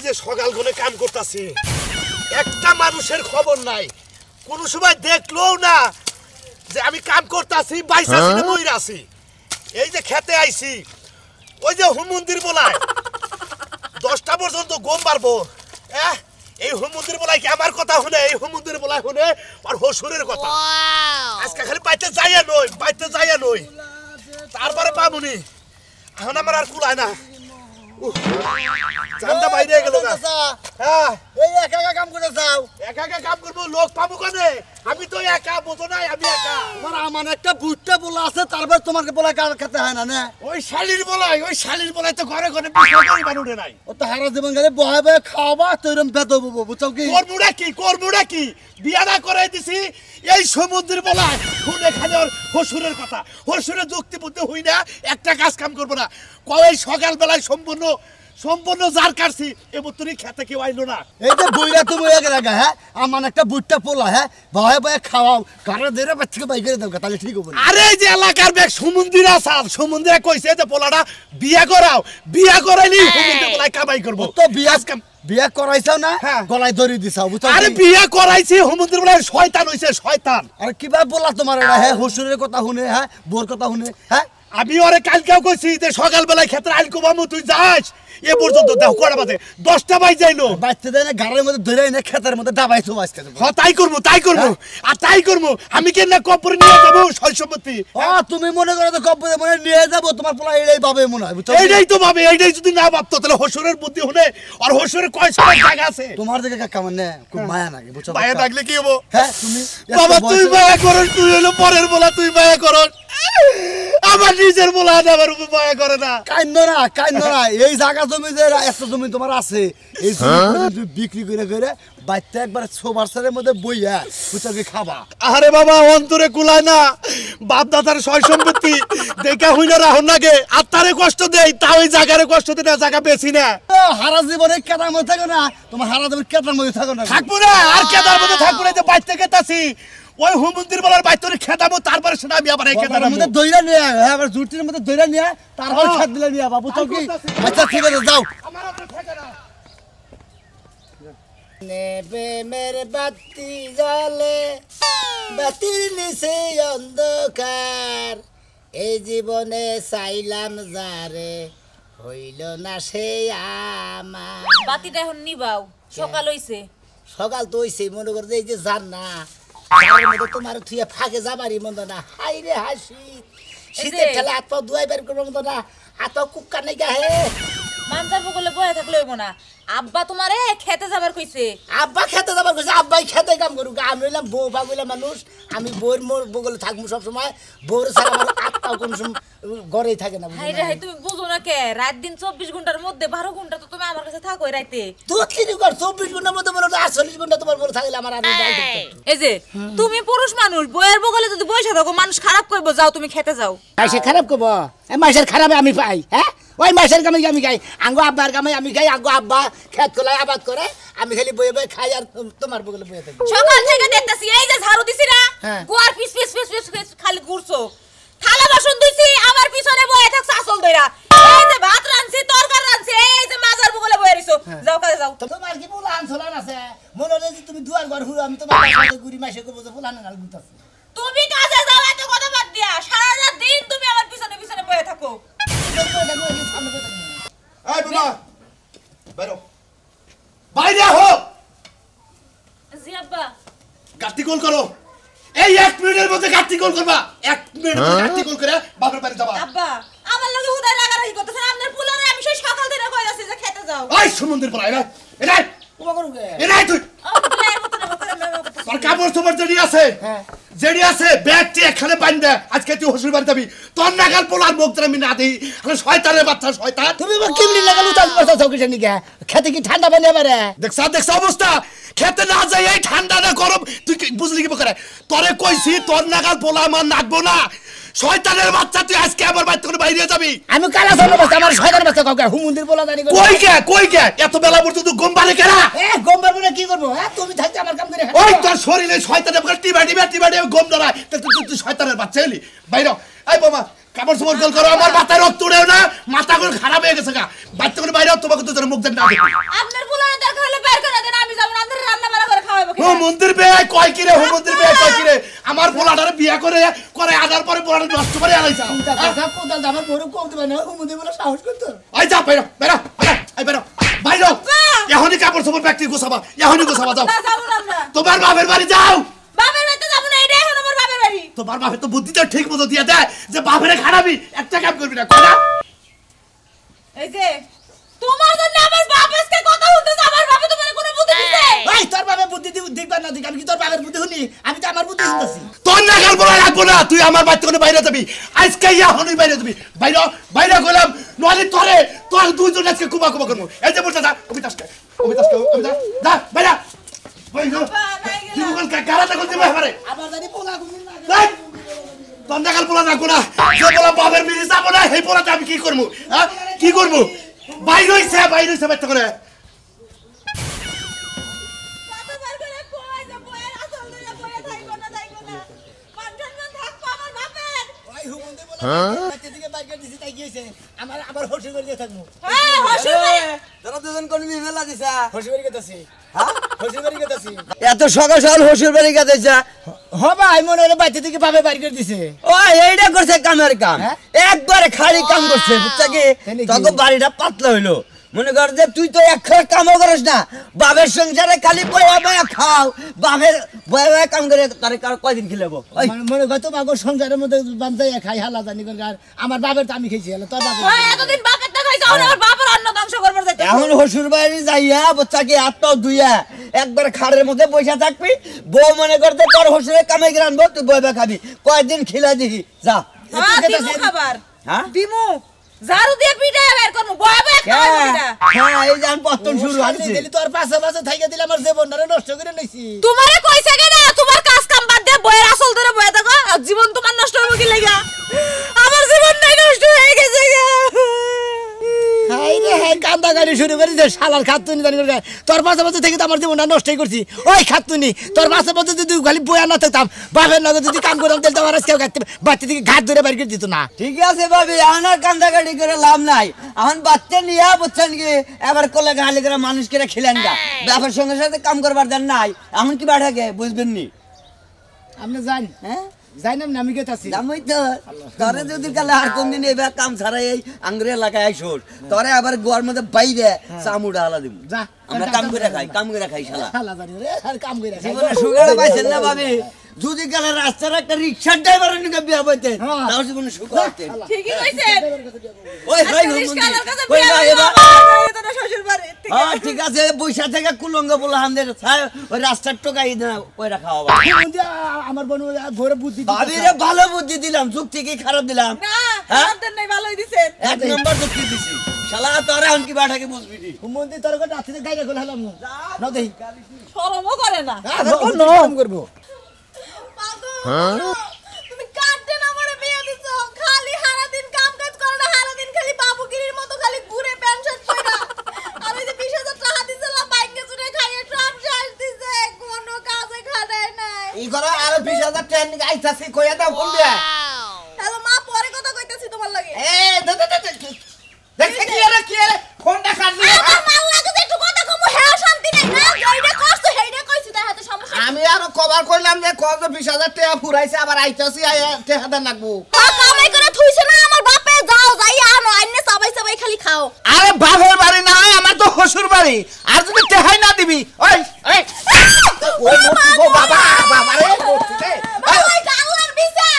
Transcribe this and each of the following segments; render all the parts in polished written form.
যে সকাল করে কাম করতেছি একটা মানুষের খবর নাই কোন সময় দেখলোও না যে আমি কাম করতেছি বাইসাছি না মইরা আছি এই যে খেতে আইছি ওই যে হুমন্দির বলায় 10টা পর্যন্ত গম পারবো এই হুমন্দির বলায় কি আমার কথা শুনে এই হুমন্দির বলায় শুনে আর হসুরের কথা আজকে খালি বাইতে যাইয়া নই তারপরে পাবনি এখন আমার আর কুলায় না জানটা বাইরে গেল না হ্যাঁ এই একা একা কাম করে যাও একা একা কাম করব লোক পাবো কোনে আমি তো একা বোঝো নাই আমি একা আমার আমার একটা বুটটা বলা আছে তারপর তোমাকে বলা কার খেতে হয় না না ওই শালির বলাই তো ঘরে ঘরে বিক্রি বানুড়ে নাই ও তো হারা জীবন গেলে বহায় বহায় খাওয়াবা তোরম বেদব বুঝছো কি করবুড়া কি বিয়া না করাই দিছি এই সমুদ্রের বলায় শুনে খালি ওর হসুরের কথা হসুরের যুক্তি বুদ্ধি হই না একটা কাজ কাম করবো না কই সকাল বেলায় সম্পূর্ণ জার কাটছি এবার তুই খেতে কেউ আইলো না এই যে বইরা তুমি লাগা হ্যাঁ আমার একটা বুটটা পোলা হ্যাঁ বহায় বহায় খাওয়াও কারণ দেরে বাচ্চাকে বাই করে দাও তাহলে ঠিক হবে আরে যে এলাকার ব্যাগ সমুদ্রে কইছে যে পোলাটা বিয়া করাইলি সমুদ্রে বলাই কামাই করবো তো বিয়া করাইছাও না গলায় দড়ি দিছাও বুঝছো আরে বিয়া করাইছি সমুদ্রে বলাই শয়তান হইছে শয়তান আরে কিবা বলা তোমার এটা হ্যাঁ হসুরের কথা শুনে হ্যাঁ বোর কথা শুনে হ্যাঁ আমি ওরে কালকেও কইছি যে সকাল বেলায় ক্ষেত্রে আইল কোবামু তুই যাস এ পর্যন্ত দেখো কটা বাজে 10টা বাজ যাইলো বাচ্চা দেয় না গাড়ির মধ্যে ধরে না ক্ষেতের মধ্যে দাবাইছো আজকে হ্যাঁ তাই করবো আমি কেন না কপরে নিয়ে যাবো সয় সম্পত্তি তুমি মনে করো তো কপরে মনে নিয়ে যাবো তোমার পোলা এইটাই পাবে মনে হয় বুঝছো এইটাই তো পাবে এইটাই যদি না ভাবতো তাহলে হসুরের বুদ্ধি হলে আর হসুরের কয়টা জায়গা আছে তোমার দিকে কাকা মানে খুব মায়া লাগে বুঝছো মায়া লাগলে কি হবো হ্যাঁ তুমি বাবা তুই মায়া করস তুই হলো পরের বলা তুই মায়া করস আমার নিজের বলা আমার উপর মায়া করে না কাইন্দ না এই জায়গা জমি যে এত জমি তোমার আছে এই জমি বিক্রি করে বাইতে একবার সোবারসারের মধ্যে বইয়া বুঝছো কি খাবা আরে বাবা অন্তরে কুলায় না বাপ দাদার সয় সম্পত্তি দেখা হইনা রাহন লাগে আত্মারে কষ্ট দেই তাও ওই জায়গারে কষ্ট দেই না জায়গা বেশি না হারা জীবনে কেদার মধ্যে থাকো না তোমার হারা জীবন কেদার মধ্যে থাকো না থাকবো না আর কেদার মধ্যে থাকবো না যে বাইতে গেতাছি ওই হুমন্দির বলার বাইতরে খেদাবো তারপরে সেটা আমি আবার এই কেদার মধ্যে দইরা নিয়ে আবার জুটির মধ্যে দইরা নিয়ে তারপর ছাদ দিলে নিয়ে বাবু তো কি আচ্ছা ঠিক আছে যাও আমার আপনি ঠেকে না নেবে মেরে বাতি জ্বলে বাতির নিচে অন্ধকার এই জীবনে চাইলাম যারে হইল না সে আমার বাতিটা এখন নিবাও সকাল হইছে সকাল তো হইছে মনে করতে এই যে জান না তোমার থুয়ে ফাঁকে যাবারই মন্দ না হাই রে হাসি শীতের খেলা হাত পা ধুয়াই বের করবো মন্দ না হাত পা কুক্কা নেই গা হে মানজার বগলে বয়ে থাকলে হইব না আব্বা তোমারে খেতে যাবার কইছে আব্বা খেতে যাবার কইছে আব্বাই খেতে কাম করুক আমি হইলাম বউ পাগলা মানুষ আমি বউর মোর বগলে থাকবো সবসময় বউর ছাড়া আমার আত্মাও কোন ঘরেই থাকে না হাই রে হাই তুমি বুঝো না কে রাত দিন 24 ঘন্টার মধ্যে 12 ঘন্টা তো তুমি আমার কাছে থাকোই রাইতে তুই কি কর 24 ঘন্টার মধ্যে বলো 48 ঘন্টা তোমার বলে থাকলে আমার আর এই যে তুমি পুরুষ মানুষ বইয়ের বগলে যদি বইসা থাকো মানুষ খারাপ কইবো যাও তুমি খেতে যাও মাইসে খারাপ কইব এই মাইসের খারাপে আমি পাই হ্যাঁ ওই মাইসের কামে আমি খাই আঙ্গো আব্বার কামে আমি খাই আঙ্গো আব্বা খেত কলাই আবাদ করে আমি খালি বইয়ে বইয়ে খাই আর তোমার বগলে বইয়ে থাকি সকাল থেকে দেখতাছি এই যে ঝাড়ু দিছি না গোয়ার piece piece piece piece piece খালি ঘুরছো থালা বাসন দিছি আমার পিছনে বইয়ে থাকছ আসল দইরা এই যে ভাত রানছি তরকারি রানছি এই যে মাজার বগলে বইয়ে রইছো যাও কাজে যাও তোমার কি বুলান ছলান আছে মনে হয় যে তুমি দুয়ার ঘর হুড়ো আমি তোমার কাছে ঘুরি মাইসে কইবো যে বুলান না গুতাছে তুমি কাজে যাও এত কথা বাদ দিয়া সারা রাত দিন তুমি আমার পিছনে পিছনে বইয়ে থাকো এই বাবা বাইরো বাইরে হো জি আব্বা গাটি কল করো এই 1 মিনিটের মধ্যে গাটি কল করবা 1 মিনিটের মধ্যে গাটি কল করে বাবার বাড়ি যাবা আব্বা আমার লগে হুদাই লাগারাই করতেছেন আপনার পুলারে আমি সেই সকাল থেকে কইতাছি যে খেতে যাও ওই সমুদ্রের বলা এরাই ওবা করুগে এরাই তুই প্লেয়ার মত না তোর কাপড় তোমার জেডি আছে ব্যাগটি এখানে বাঁধে আজকে তুই হসুর বাড়ি যাবি তোর নাগাল পোলার মুখ আমি না দিই শয়তানের বাচ্চা শয়তান তুমি কেমনি লাগাল উতাল বসা চৌকিছে নিকে খেতে কি ঠান্ডা পানি আবার দেখছ অবস্থা খেতে না যাই এই ঠান্ডা না গরম তুই বুঝলি কি করে তোরে কইছি তোর নাগাল পোলা আমার নাকবো না শয়তানের বাচ্চা তুই আজকে আমার বাড়ি থেকে বাইরে যাবি আমি কালা সব বাচ্চা আমার শয়তানের বাচ্চা কাউকে হুমুন্দির বলা জানি কই কে এত বেলা পর্যন্ত গম বারে কেনা গম বারে কি করব তুমি থাকতে আমার কাম করে ওই তোর শরীরে শয়তানের বলে টিবাড়ি গম ধরায় তুই শয়তানের বাচ্চা এলি বাইরে এই বাবা কাপড় চোপড় গোল করো আমার মাথায় রক্ত উড়েও না মাথা এখন খারাপ হয়ে গেছে গা বাচ্চা করে বাইরে তোমাকে তো মুখ দেন না আপনার পোলারে দেখা হলে বের করে দেন আমি যাব না আপনার রান্না বাড়া করে খাওয়াবো ও মন্দির বে কয় কি রে ও মন্দির বে কয় কি রে আমার পোলাটারে বিয়া করে আদার পরে পোলাটা নষ্ট করে আলাইছা দাদা কোদাল আমার বড় কম দিবে না হুমুদি বলে সাহস করতে আই যা বাইরে বাইরে আই বাইরে বাইরে এখনই কাপড় সবর ব্যক্তি গোছাবা এখনই গোছাবা যাও না যাব না আমরা তোমার বাপের বাড়ি যাও বাপের বাড়িতে যাব না এটাই হলো আমার বাপের বাড়ি তোমার বাপের তো বুদ্ধিটা ঠিক মতো দিয়ে দেয় যে বাপেরে খারাপই একটা কাম করবি না কই না এই যে তোমার জন্য আমার বাপ আজকে কথা হইতেছে আমার বাপে তোমার কোনো বুদ্ধি দিছে ভাই তোর বাবা বুদ্ধি দিবা না দিক আমি কি তোর বাবার বুদ্ধি শুনি আমি তো আমার বুদ্ধি শুনতাছি তোর নাগাল বলা লাগবো না তুই আমার বাচ্চা করে বাইরে যাবি আজকে এখনই বাইরে যাবি বাইরে বাইরে গেলাম নইলে তোর দুইজন আজকে কুবা কুবা করবো এই যে বলতে যা অমিতাসকে যা বাইরে তুই বল কারাটা করতে পারে আমার জানি পোলা ঘুমিয়ে না তোর নাগাল বলা লাগবো না যে বলা বাপের মিলে যাবো না সেই বলাতে আমি কি করবো হ্যাঁ কি করবো বাইরে হইছে বাচ্চা করে কতবার করে কই যে বইয়ের আসল ধরে বইয়ে থাকবো না পাঁচজন থাকবো আমার বাপের ভাই হুমুদি বলে বাচ্চা দিকে বাইরে দিছি তাই কি হইছে আমার হসি করে থাকবো হ্যাঁ হসু করে তোরা দুজন কোন মেলা দিছা হসি করে গেতাছি হসি করে গেতাছি এত সকাল সকাল হসুর বাড়ি গেছে হ ভাই মনে হলো বাচ্চা দিকে বাবা বাইরে করে দিছে ও এইটা করছে কামের কাম হ্যাঁ? একবারে খালি কাম করছে বুঝছা কি তাই নাকি? তোকে বাড়িটা পাতলা হইলো মনে কর যে তুই তো এক কামও করিস না বাপের সংসারে খালি বয়া বয়া খাও বাপের বয়া বয়া কাম করে তারে কয়দিন খিলাবো মনে কত মাগো সংসারের মধ্যে বান্ধাইয়া খাই হালা জানি করে আর আমার বাবার তো আমি খাইছি হলো তোর বাবা ওই এতদিন বাপের টাকা খাইছো আমার বাপের অন্ন ধ্বংস করবার যাইতে এখন হসুর বাড়ি যাইয়া বাচ্চা কি হাত পাও ধুইয়া একবার খাড়ের মধ্যে বসে থাকবি বউ মনে করতে তোর হসুরের কামে গিয়ে আনবো তুই বয়া বয়া খাবি কয়দিন খিলা দিবি যা হ্যাঁ দিমু খাবার হ্যাঁ দিমু ঝাড়ু দিয়ে পিটায় বের করমু বয়া বয়া খাওয়াবো এটা হ্যাঁ এই যে পতন শুরু হচ্ছে তোর পাশে পাশে থাইকা দিলে আমার জীবনটারে নষ্ট করে নিছি তোমারে কইছে কেন তোমার কাজ কাম বাদ দিয়ে বইয়ের আসল ধরে বয়া থাকো আর জীবন তোমার নষ্ট হইব কি লাগা আমার জীবনটাই নষ্ট হয়ে গেছে গা হাই রে হাই কান্দা গাড়ি শুরু করে দে শালার খাতুনি জানি করে তোর পাশে পাশে থেকে তো আমার জীবনটা নষ্টই করছি ওই খাতুনি তোর পাশে পাশে যদি খালি বয়া না থাকতাম বাপের নগদ যদি কাম করতাম তাহলে তো আমার আজকে বাচ্চা থেকে ঘাট ধরে বাইরে করে দিত না ঠিক আছে ভাবি এখন আর কান্দাকাটি করে লাভ নাই এখন বাচ্চা নিয়ে বুঝছেন কি এবার কোলে গালি করে মানুষকে খেলেন গা বাপের সঙ্গে সাথে কাম করবার দেন নাই এখন কি বাড়াকে বুঝবেন নি আপনি জান হ্যাঁ জানেন না আমি গেতাছি জামই তো তোরে যদি কালে আর কোনদিন এবার কাম ছাড়াই এই আঙ্গুরে এলাকায় আইসোস তোরে আবার গোয়ার মধ্যে বাইরে চামুড়া হালা দিব যা আমরা কাম করে খাই শালা শালা জানি রে আর কাম কইরা খাই জীবনে সুগার পাইছেন না ভাবি যদি কালে রাস্তার একটা রিকশার ড্রাইভারের নিকে বিয়া বইতে হ্যাঁ। তাও জীবনে সুগার হতে ঠিকই কইছেন ওই ভাই রিস্কালার কাছে ওই বিয়া ভাই হইলো, এবার আমার তো শ্বশুর বাড়ি হ্যাঁ ঠিক আছে বৈশা থেকে কুলঙ্গ বলে আমাদের ওই রাস্তার টোকাই না কইরা খাওয়া আমার বোন ঘরে বুদ্ধি ভাবি রে ভালো বুদ্ধি দিলাম যুক্তি কি খারাপ দিলাম না হ্যাঁ? আপনাদের নাই ভালোই দিছেন এক নম্বর যুক্তি দিছি শালা তোরা এখন কি বাটাকে বুঝবি নি হুমন্দি তোর কথা রাতে গাইরে কল হলাম না দেই শরমও করে না কাম করব তুমি কাটতে না মরে বিয়ে দিছো খালি সারা দিন কাম কাজ করো না সারা দিন খালি বাবুগিরির মতো খালি ঘুরে পেনশন পয়রা আর ওই যে 20,000 টাকা দিছিলাম বাইকে চুরে খাইয়ে সব শেষ দিছে কোনো কাজে খাটায় নাই এই করে আর 20,000 টাকা নিয়ে আইতাছি কইয়া দাও কোন দিয়া হ্যালো মা পরে কথা কইতাছি তোমার লাগে এ দেখে কি আরে ফোনটা কাটলি আমার মাল লাগে যে একটু কথা কমু হ্যাঁ শান্তি নাই না এইটা কষ্ট হেইটা কইছি তাই হাতে সমস্যা আমি আর কভার করলাম যে কত 20,000 টাকা ফুরাইছে আবার আইতাছি টাকা দেন লাগবো কামাই করে থুইছে না আমার বাপে যাও যাইয়া আনো আইনে সবাই সবাই খালি খাও আরে বাপের বাড়ি না আমার তো শ্বশুর বাড়ি আর যদি টেহাই না দিবি ওই ওই ওই মূর্তি গো বাবা বাবা রে মূর্তি রে ওই গাওয়ার বিচার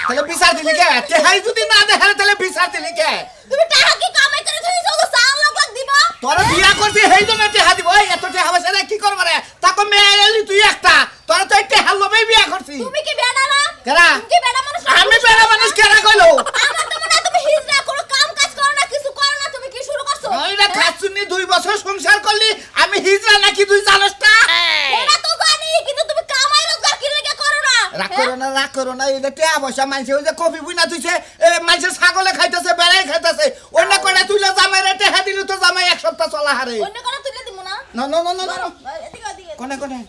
তাহলে বিচার দিলি কে টেহাই যদি না দেয় তাহলে বিচার দিলি কে তুমি টাকা কি কামাই করে থুইছো তো সাল লাগ দিবা তোরা বিয়া করতে হেই জন্য টেহা দিব ওই এত টেহা বসে রে কি করব রে তাকে মেয়ে এলি তুই একটা তোরা তো টেহা লবেই বিয়া করছিস তুমি কি বেডা না কেরা তুমি কি বেডা মানুষ আমি বেড়া মানুষ কেরা কইলো আমার তো মনে হয় তুমি হিজড়া করো কাম কাজ করো না কিছু করো না তুমি কি শুরু করছো ওইটা খাচ্ছুনি 2 বছর সংসার করলি আমি হিজড়া নাকি তুই জানোস না ওরা তো জানি কিন্তু তুমি কামাই রোজগার কি লাগা করো না রাগ করো না এটা টেহা বসা মানছে ওই যে কফি বুইনা তুইছে মানছে ছাগলে খাইতেছে বেড়াই খাইতেছে অন্য কয়টা তুইলে জামাইরে টেহা দিলি তো জামাই এক সপ্তাহ চলা হারে অন্য কোন তুলে দিমু না না না না না এদিকে এদিকে কোনে কোনে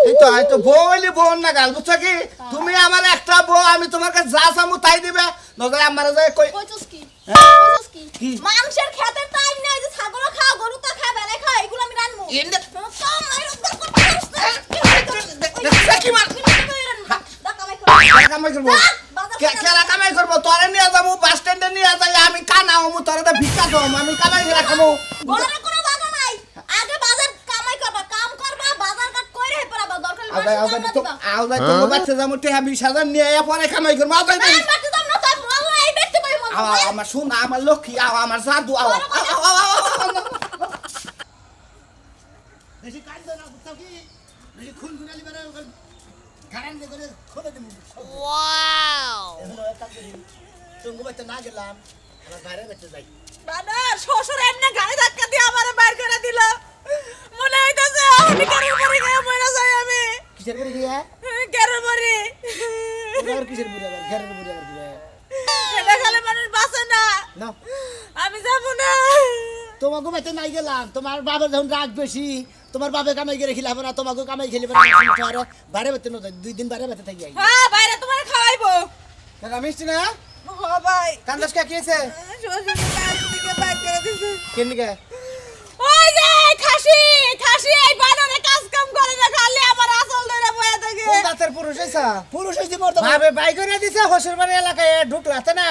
এই তো বউ হইলি বউ না গাল বুঝছো কি তুমি আমার একটা বউ আমি তোমার কাছে যা চামু তাই দিবে নজরে আমারে যায় কই কইছস কি হ্যাঁ? কইছস কি? কি মানুষের খেতের টাইম নাই যে ছাগল খাও গরু তো খাও বেলে খাও এগুলো আমি রানমু এনে- তো মাইরো কি মার কামাই করবো খেলা কামাই করবো তোরে নিয়ে যাবো বাস স্ট্যান্ডে নিয়ে যাই আমি কানা হমু তোরে তো ভিক্ষা দেবো আমি কামাই করে খাবো বলার কোনো বাধা নাই আগে বাজার কামাই করবা কাম করবা বাজার কাট কইরে হে পড়াবা দরকার হলে মানুষ দিবা আওলাই তো বাচ্চা যাবো টেহা 20,000 নিয়ে পরে কামাই করবো আওলাই না বাড়তে দাম না তো আল্লাহ এই দেখতে পাই মন আমার শোনা আমার লক্ষ্মী আমার জাদু বেশি কাজ না বুঝছো কি বেশি খুন গুনালি করে গারান দিয়ে করে খোলে দেবো ওয়াও এগুলো একটা করি তুমি বাইতে না গেলাম আমার বাইরে বাইতে যাই বানার শ্বশুর এমনি গাড়ি ধাক্কা দিয়ে আমারে বাইর করে দিল মনে হইতাছে আমি কারো উপরে গিয়ে মরে যাই আমি কিসের করে গিয়া কারো উপরে আর কিসের বুড়া আবার ঘরের বুড়া আবার দিবে এটা খালি মানুষ বাঁচে না না আমি যাব না তোমাকে বাইতে নাই গেলাম তোমার বাবার যখন রাগ বেশি তোমার বাবা কামাই করে খিলাবে না তোমাকে কামাই খেলিবে না বাইরে বাইতে না 2 দিন বাইরে বাইতে থাকি যাই হ্যাঁ বাইরে তোমার খাওয়াইবো দাদা মিষ্টি না হ্যাঁ ভাই কান্দাস কে কিছে শ্বশুর কাছ থেকে বাইর করে দিছে কেন গে ওই যে খাসি এই বানরে কাজ কাম করে না খালি আমার আসল ধরে বয়া থাকে কোন জাতের পুরুষ হইছা পুরুষ হইছে মর্দ ভাবে বাই করে দিছে হসুরবাড়ি এলাকায় ঢুকলো আছে না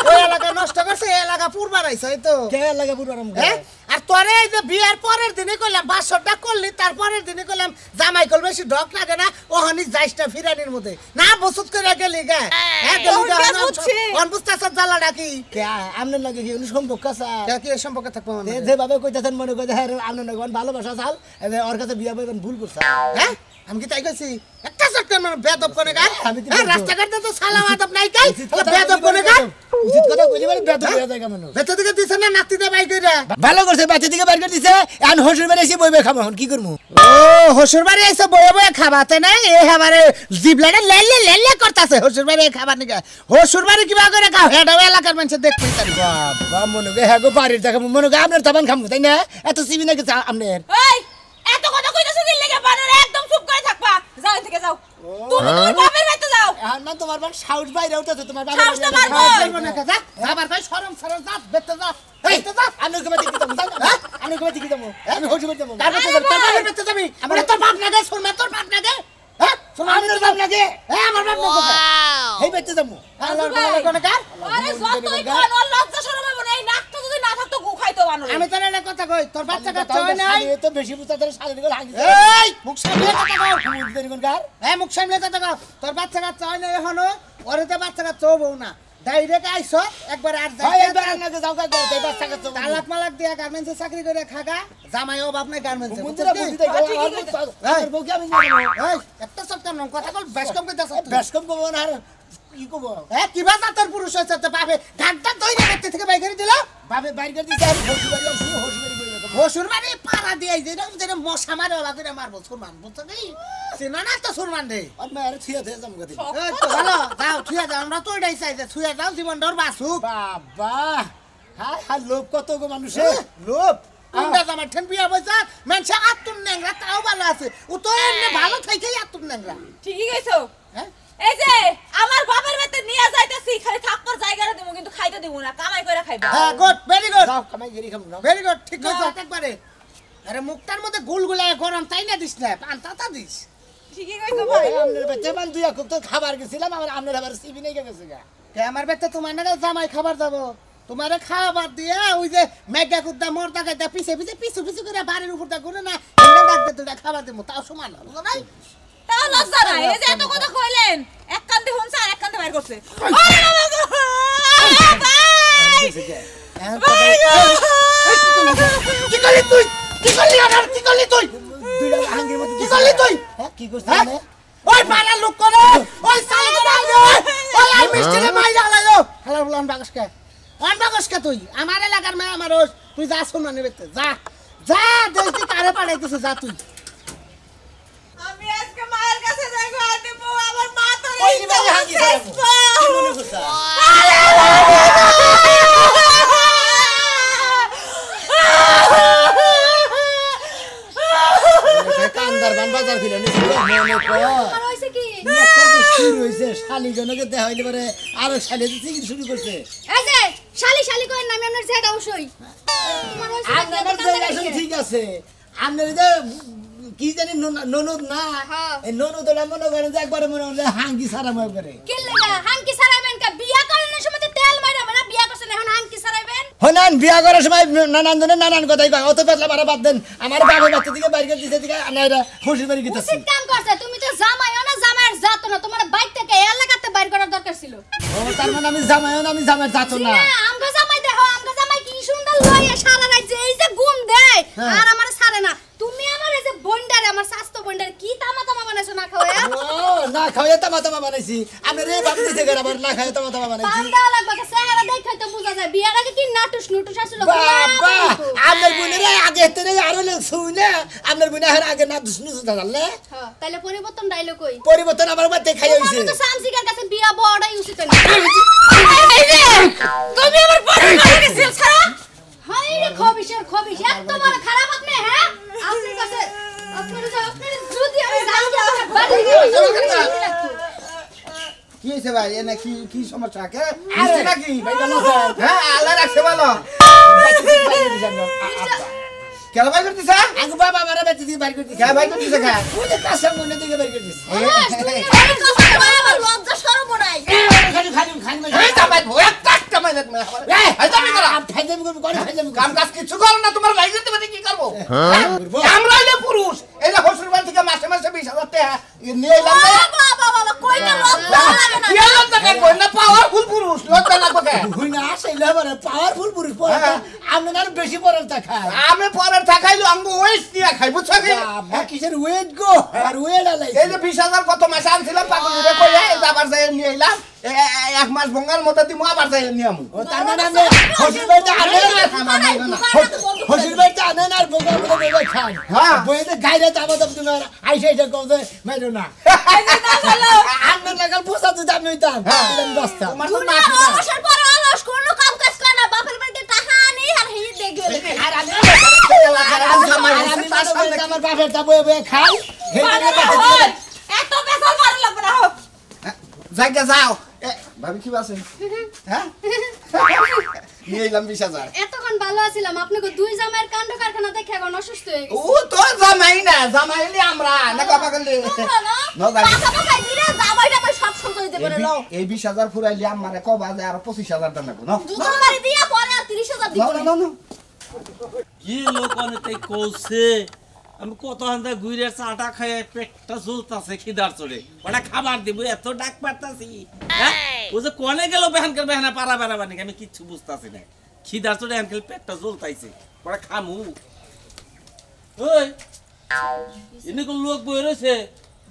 ওই এলাকা নষ্ট করছে এই এলাকা পুরবার আইছে এই তো কে লাগে পুরাম হ্যাঁ? আর তোরে এই যে বিয়ার পরের দিনে কইলাম 500টা করলি তারপরের দিনে কইলাম জামাই কল বেশি ঢক লাগে না ওহানি যাইসটা ফিরানির মধ্যে না বসুত করে গেলি গা হ্যাঁ গেলি ওটা বুঝছি। অনবুঝতাছ জ্বালা ডাকি কে আমনে লাগে কি উনি সম্পর্ক আছে কি এর সম্পর্কে থাকবো মানে যে ভাবে কইতাছেন মনে কই হ্যাঁ আমনে নগন ভালোবাসা চাল এবে ওর কাছে বিয়া বইবেন ভুল করছ হ্যাঁ আমি কি তাই কইছি একটা সত্যি মানে বেদব কোনে গা আমি তো বেয়াদব। রাস্তাঘাটে তো সালাম আদব নাই কাই বেদব কোনে গা উচিত কথা কইলি মানে বেদ হয়ে যায় কেমন বেতে দিকে দিছে না নাতিতে বাই কইরা ভালো করছে বাচ্চা দিকে বাইর করে দিছে এখন হসুর বাড়ি এসে বইবে খাবো এখন কি করবো ও হসুর বাড়ি আইছে বয়ে বয়ে খাবাতে নাই এ খাবারে জিবলাটা লেলে লেলে করতাছে হসুর বাড়ি খাবার নিকা হসুর বাড়ি কিবা করে খাও হেডাও এলাকার মানুষ দেখবই তারি বাবা মনে কই হ্যাঁ গো বাড়ির দেখা মনে কই আপনার তাবান খামু তাই না এত সিবি নাকি আপনার এই এত কথা কইতাছ দিল লাগা বানরে একদম চুপ করে থাকবা যাও এখান থেকে যাও তুমি তোমার বাপের বাড়িতে যাও এখন না তোমার বাড়ি সাউথ বাইরে উঠেছে তোমার বাবা সাহসটা মারবো। আবার কই শরম শরম যা বেতে যা এই তো যা আমি কবে দিকে যাবো আমি কবে দিকে যাবো আমি হসুর বাড়ি যাবো তার বেতে যাবি তোর বাবার বেতে যাবি আমার তোর বাপ না গে শোন তোর বাপ না গে হ্যাঁ শোন আপনার বাপ লাগে হ্যাঁ আমার বাপ না গে এই বাইতে যাবো আল্লাহর বলে কোনে কার আরে যতই কোন ওর লজ্জা শরম হবে না এই নাকটা যদি না থাকতো গু খাইতো বানরে আমি তোর একটা কথা কই তোর বাচ্চা কাচ্চা হয় নাই তো বেশি বুঝতে তাহলে সাড়ে দিকে হাগি এই মুখ সামনে কথা কও হ্যাঁ মুখ সামনে কথা কও তোর বাচ্চা কাচ্চা হয় না এখনো ওরে তো বাচ্চা কাচ্চা হবো না ডাইরেক্ট আইছো একবার আর ভাই যাই একবার আপনাকে যাও কাজ করতে বাচ্চা কাচ্চা তালাক মালাক দিয়া গার্মেন্টসে চাকরি করে খাগা জামাই অভাব নাই গার্মেন্টসে বুঝতে বুঝতে আর বউকে আমি জানো এই একটা সপ্তাহ নম কথা কল বেশ কম কইতাছ বেশ কম কব না আর কি কব কি ভাষা তোর পুরুষ হইছে তো পাবে ঘাটটা দই ব্যক্তি থেকে বাই করে দিল বাবে বাইর করে দিছে আমি হসুর বাড়ি আসি হসুর বাড়ি বইবে হসুর বাড়ি পাড়া দিয়ে যেটা মশা মারে ওলা করে মারবো সুরমান বুঝছো কি চিনো না তো সুরমান রে আর মার থিয়া থিয়া যাম গতি এই তো ভালো যাও ছুঁয়া যাও আমরা তো ওইটাই চাই যে ছুঁয়া যাও জীবন ডর বাসুক বাবা হাই হাই লোভ কত গো মানুষের লোভ কোনটা জামাই ঠেন বিয়া বইছা মানুষে আত্মন নেংরা তাও ভালো আছে ও তো এমনি ভালো থাকেই আত্মন নেংরা ঠিকই কইছো হ্যাঁ এই যে আমার বাপের বাড়িতে নিয়ে যাইতেছি খালি থাকবার জায়গাটা দেবো কিন্তু খাইতে দেবো না কামাই করে খাইবা হ্যাঁ গুড ভেরি গুড যাও কামাই গেরি খাম না ভেরি গুড ঠিক কইছো একবারে আরে মুখটার মধ্যে গুলগুলা গরম তাই না দিস না পান্তা দিস ঠিকই কইছো ভাই আমনের বেতে মান দুই এক তো খাবার গেছিলাম আমার আমনের আবার সিবি নাই গেছে গা কে আমার বেতে তোমার না জামাই খাবার যাব তোমারে খাবার দিয়া ওই যে মেগা কুদ্দা মর্দা গাইদা পিছে পিছে পিছু পিছু করে বাড়ির উপর দা করে না এন্ডা ডাকতে তোরা খাবার দেবো তাও সমান হলো ভাই তাও লজ্জা নাই এই যে এত কথা কইলেন এক কান্দে হুনছে আর এক কান্দে বাইর করছে আরে বাবা কি করলি তুই কি করলি আমার কি করলি তুই দুইটা হাঙ্গির মধ্যে কি করলি তুই হ্যাঁ কি করছিস হ্যাঁ? মানে ওই পাড়া লোক করে ওই সালে করে আইলো ওই আই মিষ্টিরে মাইরা আলাইলো হালা বলান বাগসকে ওই বাগসকে তুই আমার এলাকার মেয়ে আমার তুই যা শুন মানে বেতে যা যা দেখি কারে পাড়াইতেছ যা তুই আমি আজকে মায়ের কাছে যাইবো আর দেব আমার মা তো ওই নিবাই হাঙ্গি খাবো কি মনে করছিস কান্দার বান বাজার ফিরে নিছিল মনে কর আর হইছে কি শুরু হইছে শালি জনকে দেখাইলে পরে আর শালি সিগি শুরু করছে এই যে শালি শালি কই নাম আপনার যেটা অবশ্যই তোমার ওই আপনার জায়গা আসলে ঠিক আছে আপনার যে কি জানি ননদ না এই ননদ ওলা মনে করেন যে একবারে মনে হয় হাঙ্কি সারা মনে করে কি লাগা হাঙ্কি সারাইবেন কা বিয়া করার সময় তেল মাইরা মানে বিয়া করছেন এখন হাঙ্কি সারাইবেন হনান বিয়া করার সময় নানান জনের নানান কথাই কয় অত পেছলা বাড়া বাদ দেন আমার বাবা বাচ্চা দিকে বাইরে করে দিতে দিকে আনাইরা খুশি বাড়ি গিয়েছে উচিত কাম করছে তুমি তো জামাইও না জামাইয়ের জাত না তোমার বাইক থেকে এলাকাতে বাইর করার দরকার ছিল ও তার মানে আমি জামাইয়ের জাত না আমগো জামাই দেখো আমগো জামাই কি সুন্দর লইয়া সারা রাত যে এই যে ঘুম দেয় আর আমার ছাড়ে না তুমি আমার এই যে বন্ডারে আমার স্বাস্থ্য বন্ডারে কি তামা তামা বানাইছো না খাওয়া ও না খাওয়া তামা বানাইছি আমি রে বাবু দিতে গেল আবার না খাওয়া তামা বানাইছি পান্ডা লাগবে চেহারা দেখে তো বোঝা যায় বিয়ার আগে কি নাটুস নুটুস আসলো বাবা আপনার বোনেরা আগে হেতে আরো লোক শুনে আপনার বোনে আর আগে না দুষ্ণু জানলে হ্যাঁ তাহলে পরিবর্তন ডাইলো কই পরিবর্তন আমার বাতে খাই হইছে তো সামসিকার কাছে বিয়া বড়াই উচিত না তুমি আমার পরে মারা গেছিল ছাড়া হাই রে খবিশ এত বড় খারাপ আপনি হ্যাঁ আপনার কাছে আপনার যদি আমি জানি আমার বাড়ি কি হইছে ভাই এনে কি সমস্যা কে আরে নাকি ভাই ভালো আছেন হ্যাঁ আল্লাহ রাখছে ভালো কেন ভাই করতেছ আগে বাবা আমারে বেঁচে দিয়ে বাইর করে দিছে কে ভাই করতেছ কে ওই যে কাছে মনে দিকে বাইর করে দিছে আমার লজ্জা শরম নাই খালি এই তা ভাই ভয় একটা মাইলে তুমি এই তুমি করা ফাইজাম করব করে ফাইজাম কাম কাজ কিছু করো না তোমার ভাই করতে পারি কি করব আমরা হইলে পুরুষ এই যে হসুর বাড়ি থেকে মাসে 20,000 টাকা নিয়ে এলাম বাবা কইটা লজ্জা লাগে না কি লজ্জা করব না পাওয়ারফুল পুরুষ লজ্জা লাগবে কে হুই না আসলে আবার পাওয়ারফুল পুরুষ পড়া আমরা আর বেশি পড়া খায় আমি পরের থাকাইলো আমি ওয়েট নিয়ে খাই বুঝছো কি বাবা কিসের ওয়েট গো আর ওয়েট আলাই এই যে 20,000 কত মাসে আনছিলাম পাগল রে কইয়া এই আবার যাই নিয়ে এলাম এক মাস বঙ্গাল মতো দিমু আবার যাই নিয়ে আমু ও তার মানে আমি হসির বাড়িতে হসির বাড়িতে আনেন আর বোকা বোকা বেবে খান হ্যাঁ। বইতে গাইরে চাবা তো তুমি আইসা আইসা কম যে মাইরো না আন্নার লাগাল পোষা তো দাম হইতাম আমি বসতাম তোমার তো দুনিয়া নাকি না অবসর পরে অলস কোনো কাম কাজ করে না বাপের বাড়িতে টাকা আনি আর হি দেখবে আর আমি আমার আমার বাপের তা বয়ে বয়ে খাই এত বেসাল মারা লাগবে না হোক জায়গা যাও ভাবি কি আছে হ্যাঁ নিয়ে এলাম 20,000 এতক্ষণ ভালো আছিলাম আপনাকে দুই জামাইয়ের কাণ্ড কারখানা দেখে এখন অসুস্থ হয়ে গেছে ও তো জামাই না জামাইলি আমরা না কাবা করলে না জানি টাকা পাকাই দিলে জামাইটা আমি সব সঞ্চয় দেব রে লও এই 20,000 ফুরাইলি আমারে কবা যায় আর 25,000 টাকা না দুটো বাড়ি দিয়া পরে আর 30,000 দিব না কি লোক অনেকটাই কৌছে আমি কত হান্দা ঘুরে চাটা খাই পেটটা জ্বলতাছে খিদার চড়ে ওটা খাবার দিব এত ডাক পারতাছি ও যে কনে গেল বেহানকার বেহানা পারা বেড়া বানি আমি কিচ্ছু বুঝতাছি না খিদার চড়ে আনকাল পেটটা জ্বলতাইছে ওটা খামু ওই এনে কোন লোক বই রয়েছে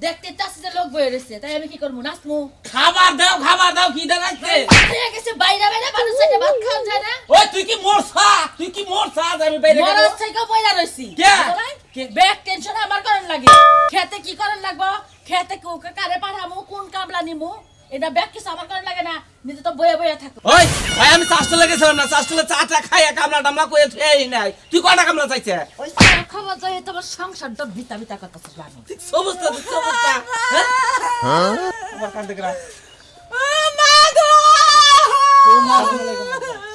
দেখতে চাচ্ছি যে লোক বয়ে রয়েছে তাই আমি কি করবো নাচমু খাবার দাও খিদা লাগছে ঠিক আছে বাইরে বাইরে মানুষ এটা ভাত খাওয়া যায় না ওই তুই কি মরছা আমি বাইরে মরার থেকে বইলা রইছি কে? ব্যাক টেনশন আমার করেন লাগে খেতে কি করেন লাগবো খেতে কারে পাঠামু কোন কামলা নিমু এটা ব্যাক কিছু আমার করেন লাগে না নিজে তো বয়ে বয়ে থাকো ওই ভাই আমি চাষতলা গেছিলাম না চাষতলা চাটা খাই কামলা টামলা কয়ে খেয়ে নাই তুই কয়টা কামলা চাইছে ওই খাবার যায় তোমার সংসারটা ভিতা ভিতা করতেছিস বানু সমস্যা আমার কান থেকে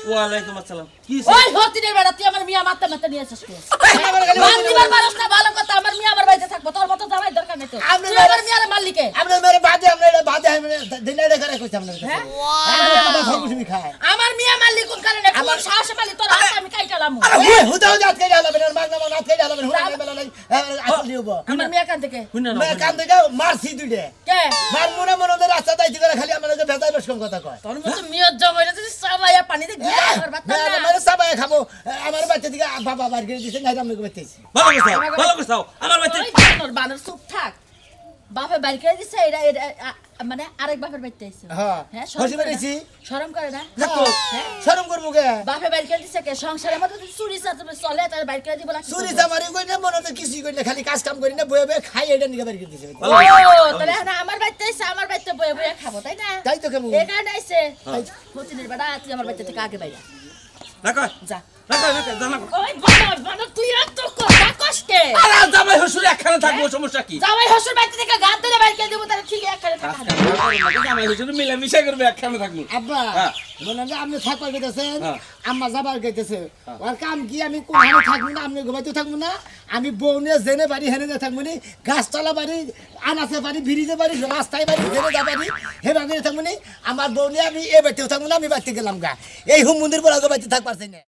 ওয়ালাইকুম আসসালাম কি ওই হতিনের বেড়া তুই আমার মিয়া মারতে মারতে নিয়ে আসিস মান দিবার মানুষ না ভালো কথা আমার মিয়া আমার বাড়িতে থাকবো তোর মতো জামাই দরকার নেই তো তুই আমার মিয়ার মালিকে আমরা মেরে বাদে আমরা দিনে রেখে রেখেছি আমরা হ্যাঁ তুমি খায় আমার মিয়া মালিক কোন কারণে আমার সাহস মালিক তোর হাত আমি কাইটালাম হুদাও জাত কে যাবে না মাগনা মাত কে যাবে হুনা বেলা নাই আসল দিও আমার মিয়া কান থেকে মে কান থেকে মারছি দুইডে কে মার মনে মনে রাস্তা দাইতে করে খালি আমাদের ভেজাই বসকম কথা কয় তোর মতো মিয়ার জামাই যদি সাবাইয়া পানিতে গিয়ে আমার বাত না মেরে সবাই খাবো আমার বাচ্চা থেকে বাবা বার করে দিছে নাই আমরা কইতেছি ভালো করছাও আমার বাচ্চা ওই তোর বানর চুপ থাক বাপে বাড়ি করে দিছে এটা মানে আরেক বাপের বাড়িতে আইছে হ্যাঁ খুশি বেরিয়েছি শরম করে না শরম করবো কে বাপে বাড়ি করে দিছে কে সংসারের মধ্যে চুরি চাচবে চলে তার বাড়ি করে দিব না চুরি চামারি কই না মনে তো কিছুই কই না খালি কাজ কাম করি না বয়ে বয়ে খাই এটা নিয়ে বার করে দিছে ও তাহলে এখন আমার বাড়িতে আইছে আমার বাড়িতে বয়ে বয়ে খাবো তাই না তাই তো কেমন এই কারণে আইছে হতিনের বেড়া তুই আমার বাড়িতে থেকে আগে বাইরা রাখো যা রাখো জানা ওই বানর তুই আর তো কথা কষ্টে আরে জামাই শ্বশুর একখানে থাকবো সমস্যা কি জামাই শ্বশুর বাড়ি থেকে গাদ ধরে বাইর করে দেব তাহলে ঠিক একখানে থাকা জামাই শ্বশুর মিলামিশা করবে একখানে থাকবো আব্বা হ্যাঁ। বলেন যে আপনি থাকবার গেতেছেন হ্যাঁ। আম্মা যাবার গেতেছে ওর কাম কি আমি কোনখানে থাকবো না আপনি ঘুমাইতে থাকবো না আমি বউ নিয়ে জেনে বাড়ি হেনে যা থাকবো নি গাছতলা বাড়ি আনাচে বাড়ি ব্রিজে বাড়ি রাস্তায় বাড়ি জেনে যা বাড়ি হে বাড়ি থাকবো নি আমার বউ নিয়ে আমি এ বাড়িতেও থাকবো না আমি বাড়িতে গেলাম গা এই হুম মন্দির বলা বাড়িতে থাকবার চাই না